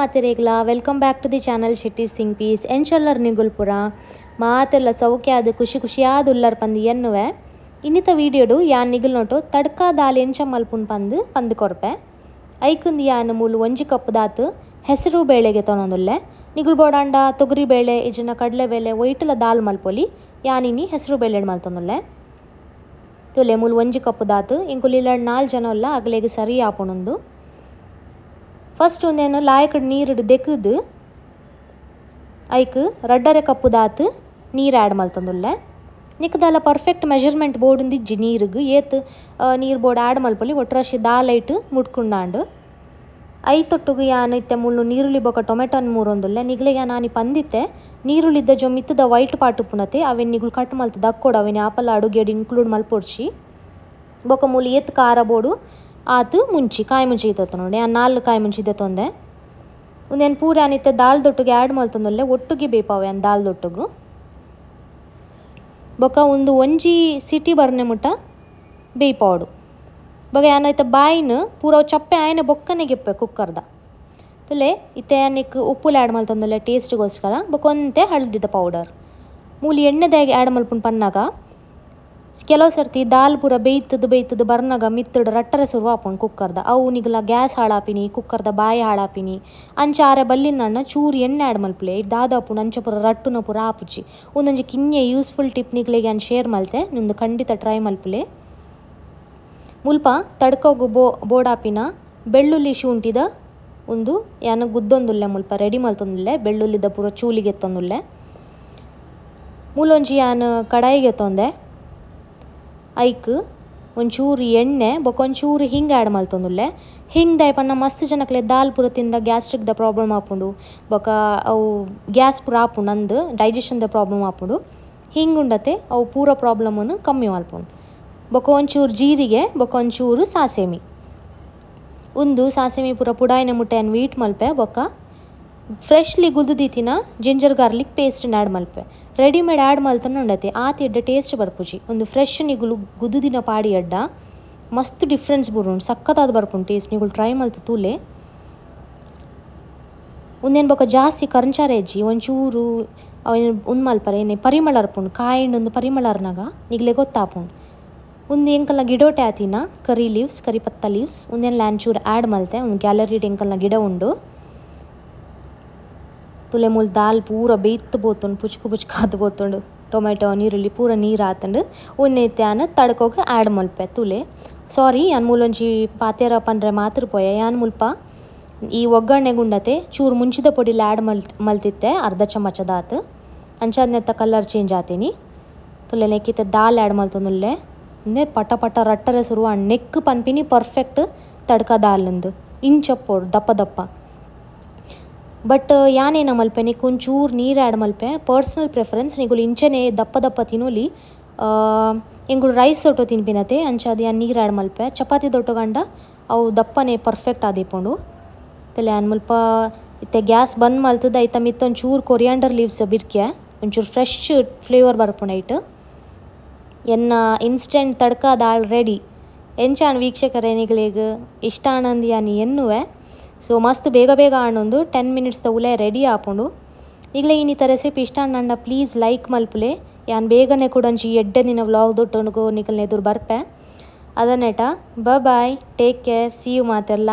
ಮಾತೆರೆಗ್ಲ welcome back to the channel ಶಿಟ್ಟೀಸ್ ಥಿಂಗ್ ಪೀಸ್ ಎಂಚಲ್ಲರ್ ನಿಗುಲ್ಪುರ ಮಾತೆಲ್ಲ ಸೌಖ್ಯಾದ ಖುಷಿ ಖುಷಿಯಾದ ಉಲ್ಲರ್ ಪಂದು ಎನ್ನುವೆ ಇನ್ನಿತ ವೀಡಿಯೋಡು ಯಾನ್ ನಿಗುಲ್ ನೋಟು ತಡ್ಕ ದಾಲ್ ಎಂಚ ಮಲ್ಪುನ್ ಪಂದು ಕೊರ್ಪೆ ಐಕುಂದು ಯಾನ್ ಮೂಲು 1 ಕಪ್ ದಾತು ಹೆಸರು ಬೇಳೆಗೆ ತೊನೊಂದುಲ್ಲೆ ನಿಗುಲ್ ಬೋಡಾಂಡ ತೊಗರಿ ಬೇಳೆ ಇಜನ ಕಡಲೆ ಬೇಳೆ ಒಯ್ಟುಲ ದಾಲ್ ಮಲ್ಪೊಲಿ ಯಾನಿನಿ ಹೆಸರು ಬೇಳೆ ಮಲ್ತೊಂದುಲ್ಲೆ ತುಲೆ ಮೂಲು 1 ಕಪ್ ದಾತು ಇಂಕುಲಿಲ 4 ಜನ ಉಲ್ಲ ಅಗಲೆಗೆ ಸರಿ ಆಪುಣೊಂದು ಫಸ್ಟ್ ಒಂದೇನು ಲಾಯಕಡ್ ನೀರು ದೆಕ್ಕದು ಐಕ್ ರಡ್ಡರೆ ಕಪ್ಪು ದಾತು ನೀರು ಆ್ಯಡ್ ಮಲ್ತೊಂದುಲ್ಲೆ ನಿಕ್ಕದಲ್ಲ ಪರ್ಫೆಕ್ಟ್ ಮೆಜರ್ಮೆಂಟ್ ಬೋರ್ಡ್ ಇಜ್ಜಿ ನೀರಿಗೆ ಏತ್ ನೀರು ಬೋರ್ಡ್ ಆ್ಯಡ್ ಮಲ್ಪೊಲಿ ಒಟ್ಟರಶಿ ದಾಲ್ ಐಟ್ ಮುಟ್ಕುಂಡಾಂಡು ಐ ತೊಟ್ಟುಗು ಯಾನ್ ಇತ್ತೆ ಮುಳ್ಳು ನೀರುಳ್ಳಿ ಬೊಕ ಟೊಮೆಟೊನ್ ಮೂರೊಂದುಲ್ಲೆ ನಿಗ್ಲೆಗೆ ನಾನಿ ಪಂದಿತ್ತೆ ನೀರುಳ್ಳಿದ್ದ ಜೊ ಮಿತ್ತದ ವೈಟ್ ಪಾಟು ಪುನತೆ ಅವೆನ್ ನಿಗುಲು ಕಟ್ ಮಲ್ತು ದಕ್ಕೋಡು ಅವೆನ್ ಆಪಲ ಅಡುಗೆಡು ಇನ್ಕ್ಲೂಡ್ ಮಲ್ಪೊಡ್ಸಿ ಬೊಕ ಮೂಲು ಏತ್ ಖಾರ ಬೋಡು ಆತು ಮುಂಚಿ ಕಾಯಿ ಮುಂಚಿ ಇತ್ತು ನೋಡಿ ಆ 4 ಕಾಯಿ ಮುಂಚಿ ತೊಂದೆ ಒಂದೇನು ಪೂರ ಏನಿತ್ತೆ ದಾಲ್ ದೊಟ್ಟುಗೆ ಆ್ಯಡ್ ಮಲ್ತೊಂದುಲ್ಲೆ ಒಟ್ಟುಗೆ ಬೇಪಾವೆ ಅನ್ ದಾಲ್ ದೊಟ್ಟುಗು ಬೊಕ ಒಂದು ಒಂಜಿ ಸಿಟಿ ಬರ್ನೆ ಮುಟ್ಟ ಬೇಯ್ಪಾವಡು ಬೊಕ ಏನೈತೆ ಬಾಯಿನ ಪೂರ ಚಪ್ಪೆ ಆಯ್ನ ಬೊಕ್ಕನೆ ಗೆಪ್ಪೆ ಕುಕ್ಕರ್ದ ತುಲೆ ಇತ್ತೆ ಅನ್ನಕ್ಕೆ ಉಪ್ಪುಲು ಆ್ಯಡ್ ಮಲ್ತೊಂದುಲ್ಲೆ ಟೇಸ್ಟ್ಗೋಸ್ಕರ ಬೊಕ ಒಂತೆ ಹಳದಿದ ಪೌಡರ್ ಮೂಲಿ ಎಣ್ಣೆದಾಗಿ ಆ್ಯಡ್ ಮಲ್ಪುನ್ ಪನ್ನಾಗ ಕೆಲವು ಸರ್ತಿ ದಾಲ್ ಪೂರ ಬೇಯ್ತದು ಬರ್ನಾಗ ಮಿತ್ತಡು ರಟ್ಟರೆ ಸುರುವ ಆಪುಂಡು ಕುಕ್ಕರ್ದ ಅವು ನಿಗಲ ಗ್ಯಾಸ್ ಹಾಳಾಪಿನಿ ಕುಕ್ಕರ್ದ ಬಾಯಿ ಹಾಳಾಪಿನಿ ಅಂಚ ಆರೆ ಬಲ್ಲಿನ ಚೂರು ಎಣ್ಣೆ ಆ್ಯಡ್ ಮಲ್ಪಲೆ ದಾದಾಪುನ ಅಂಚ ಪೂರ ರಟ್ಟುನ ಪೂರ ಆಪುಜಿ ಒಂದೊಂಜಿ ಕಿನ್ನೆ ಯೂಸ್ಫುಲ್ ಟಿಪ್ ನಿಗ್ಲೆಗೆ ನಾನು ಶೇರ್ ಮಲ್ತೆ ನಿಮ್ದು ಖಂಡಿತ ಟ್ರೈ ಮಲ್ಪಲೆ ಮುಲ್ಪ ತಡ್ಕೋಗು ಬೋಡಾಪಿನ ಬೆಳ್ಳುಳ್ಳಿ ಶುಂಠಿದ ಒಂದು ಯಾನ ಗುದ್ದೊಂದುಲ್ಲೆ ಮುಲ್ಪ ರೆಡಿ ಮಲ್ತೊಂದುಲ್ಲೆ ಬೆಳ್ಳುಳ್ಳಿದ ಪೂರ ಚೂಲಿಗೆ ಎತ್ತೊಂದುಲ್ಲೆ ಮೂಲೊಂಜಿ ಯಾನು ಕಡಾಯಿಗೆ ತೊಂದೆ ಐಕ್ ಒಂಚೂರು ಎಣ್ಣೆ ಬೊಕ ಒಂಚೂರು ಹಿಂಗೆ ಆ್ಯಡ್ ಮಲ್ತೊಂದುಲ್ಲೆ ಹಿಂಗೆ ದಯಪನ್ನ ಮಸ್ತ್ ಜನಕ್ಲೆ ದಾಲ್ ಪೂರ ತಿಂದ ಗ್ಯಾಸ್ಟ್ರಿಕ್ದ ಪ್ರಾಬ್ಲಮ್ ಆಪುಂಡು ಬೊಕ ಅವು ಗ್ಯಾಸ್ ಪೂರ ಆಪುಂಡು ಅಂದು ಡೈಜೆಷನ್ದ ಪ್ರಾಬ್ಲಮ್ ಆಪುಂಡು ಹಿಂಗೆ ಉಂಡತೆ ಅವು ಪೂರ ಪ್ರಾಬ್ಲಮನ್ನು ಕಮ್ಮಿ ಮಲ್ಪುಂಡು ಬೊಕ ಒಂಚೂರು ಜೀರಿಗೆ ಬೊಕ ಒಂಚೂರು ಸಾಸೇಮಿ ಒಂದು ಸಾಸೇಮಿ ಪೂರ ಪುಡಾಯಿನ ಮುಟ್ಟೆಯನ್ನು ವೀಟ್ ಮಲ್ಪೆ ಬೊಕ ಫ್ರೆಶ್ಲಿ ಗುದ್ದಿತಿನ ಜಿಂಜರ್ ಗಾರ್ಲಿಕ್ ಪೇಸ್ಟನ್ನ ಆ್ಯಡ್ ಮಲ್ಪೆ ರೆಡಿಮೇಡ್ ಆ್ಯಡ್ ಮಲ್ತನ ಉಂಡತೆ ಆತ ಎಡ್ಡೆ ಟೇಸ್ಟ್ ಬರ್ಪುಜಿ ಒಂದು ಫ್ರೆಶ್ ನಿಗುಲು ಗುದ್ದಿನ ಪಾಡಿ ಎಡ್ಡ ಮಸ್ತ್ ಡಿಫ್ರೆನ್ಸ್ ಬುರುಂಡು ಸಕ್ಕತ್ತಾದ ಬರ್ಪುಂಡು ಟೇಸ್ಟ್ ನಿಗುಲು ಟ್ರೈ ಮಲ್ತು ತೂಲೆ ಒಂದೇನು ಬೊಕ ಜಾಸ್ತಿ ಕರ್ಂಚಾರ ಎಜ್ಜಿ ಒಂಚೂರು ಅವನು ಒಂದು ಮಲ್ಪರೆ ಏನೇ ಪರಿಮಳ ಅರ್ಪುಂಡು ಕಾಯಿಂಡು ಒಂದು ಪರಿಮಳ ಅರ್ನಾಗ ನಿಗ್ಲೆ ಗೊತ್ತಾಪುಂಡು ಒಂದು ಎಂಕಲ್ನ ಗಿಡೋಟೆ ಆತಿನ ಕರಿ ಪತ್ತ ಲೀವ್ಸ್ ಒಂದೇನು ಲ್ಯಾಂಚೂರು ಆ್ಯಡ್ ಮಲ್ತೆ ಒಂದು ಗ್ಯಾಲರಿಡ್ ಎಂಕಲ್ನ ಗಿಡ ಉಂಡು ತುಲೆ ಮೂಲ ದಾಲ್ ಪೂರ ಬೇಯ್ತು ಬೋತುಂಡು ಪುಚ್ಕು ಬೋತುಂಡು ಟೊಮೆಟೊ ನೀರುಳ್ಳಿ ಪೂರ ನೀರು ಆತಂಡು ಉನ್ನೈತ್ಯಾನ ತಡ್ಕೋಗೆ ಆ್ಯಡ್ ಮಲ್ಪೆ ತುಲೆ ಸಾರಿ ಯಾನ್ ಮೂಲೊಂಜಿ ಪಾತೆರ ಪಂಡ್ರೆ ಮಾತ್ರ ಪೋಯ ಯಾನ್ ಮುಲ್ಪ ಈ ಒಗ್ಗರಣೆಗುಂಡತೆ ಚೂರು ಮುಂಚಿದ ಪೊಡಿಲಿ ಆ್ಯಡ್ ಮಲ್ತಿತ್ತೆ ಅರ್ಧ ಚಮಚದ ಆತು ಅಂಚಾದ್ನೆತ್ತ ಕಲರ್ ಚೇಂಜ್ ಆತೀನಿ ತುಲೆ ನೆಕ್ಕಿತ್ತೆ ದಾಲ್ ಆ್ಯಡ್ ಮಲ್ತೊಂದುಲ್ಲೆ ಅಂದರೆ ಪಟ ರಟ್ಟರೆ ಸುರುವ ನೆಕ್ ಪನ್ಪಿನಿ ಪರ್ಫೆಕ್ಟ್ ತಡ್ಕ ದಾಲ್ನಂದು ಇಂಚಪ್ಪೋಡು ದಪ್ಪ ಬಟ್ ಯಾನೇನ ಮಲ್ಪೆ ನಿಕ್ ಒಂಚೂರು ನೀರು ಆ್ಯಡ್ ಮಲ್ಪೆ ಪರ್ಸ್ನಲ್ ಪ್ರಿಫರೆನ್ಸ್ ನಿಗುಲು ಇಂಚನೆ ದಪ್ಪ ತಿನ್ನೋಲಿ ಎಂಗುಳು ರೈಸ್ ದೊಟ್ಟೋ ತಿನ್ಪಿನತೆ ಅಂಚಾದ ಯಾನ್ ನೀರು ಆ್ಯಡ್ ಮಲ್ಪೆ ಚಪಾತಿ ದೊಟ್ಟೋಗಂಡ ಅವು ದಪ್ಪನೆ ಪರ್ಫೆಕ್ಟ್ ಆದಿಪ್ಪುಂಡು ತಲೆ ಯಾನ್ ಮುಲ್ಪ ಇತ್ತೆ ಗ್ಯಾಸ್ ಬಂದ್ ಮಲ್ತದ ಐತ ಮಿತ್ತೊಂಚೂರು ಕೊರಿಯಾಂಡರ್ ಲೀವ್ಸ್ ಬಿರ್ಕೆ ಒಂಚೂರು ಫ್ರೆಶ್ ಫ್ಲೇವರ್ ಬರ್ಪುಂಡು ಐಟ್ ಎನ್ನ ಇನ್ಸ್ಟೆಂಟ್ ತಡ್ಕ ದಾಲ್ ರೆಡಿ ಎಂಚಾನ್ ವೀಕ್ಷಕರೇನಿಗಳಿಗೆ ಇಷ್ಟ ಆನಂದಿ ಯಾನಿ ಎನ್ನುವೆ ಸೊ ಮಸ್ತ್ ಬೇಗ ಆಣೊಂದು 10 ಮಿನಿಟ್ಸ್ದ ಉಲೆ ರೆಡಿ ಆಪುಂಡು ಈಗಲೇ ಇನ್ನಿತ ರೆಸಿಪಿ ಇಷ್ಟ ನಂಡ ಪ್ಲೀಸ್ ಲೈಕ್ ಮಲ್ಪುಲೆ ಯಾನ್ ಬೇಗನೆ ಕೊಡೊಂಜಿ ಎಡ್ಡೆ ದಿನ ವ್ಲಾಗ್ ದೊಟ್ಟೊಣಗು ನಿಕಲ್ನ ಎದುರು ಬರ್ಪೆ ಅದನ್ನೇಟ bye take care see you ಮಾತೆಲ್ಲ.